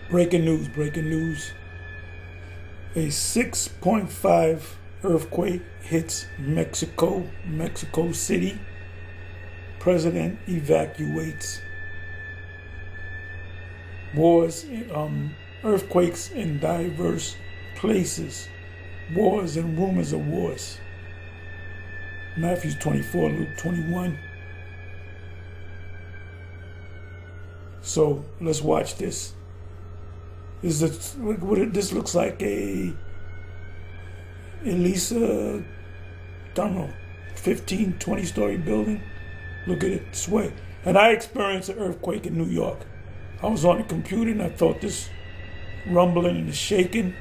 Breaking news, breaking news. A 6.5 earthquake hits Mexico City. President evacuates. Wars, earthquakes in diverse places. Wars and rumors of wars. Matthew 24, Luke 21. So let's watch this. This looks like at least I don't know, 15, 20-story building. Look at it, sway. And I experienced an earthquake in New York. I was on the computer and I felt this rumbling and shaking.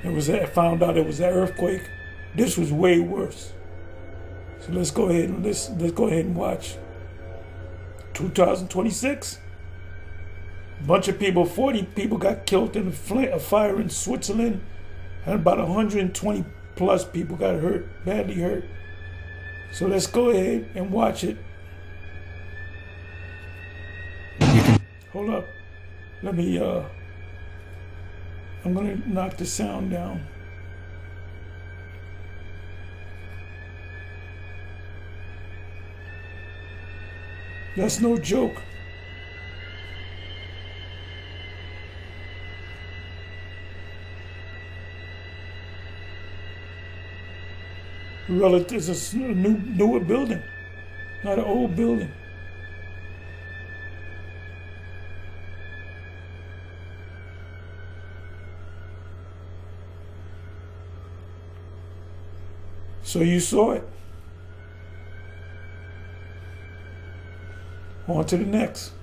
I found out it was an earthquake. This was way worse. So let's go ahead and watch. 2026. A bunch of people, 40 people got killed in a fire in Switzerland, and about 120 plus people got hurt, badly hurt. So let's go ahead and watch it. Hold up. Let me, I'm gonna knock the sound down. That's no joke. It's a newer building, not an old building. So you saw it. On to the next.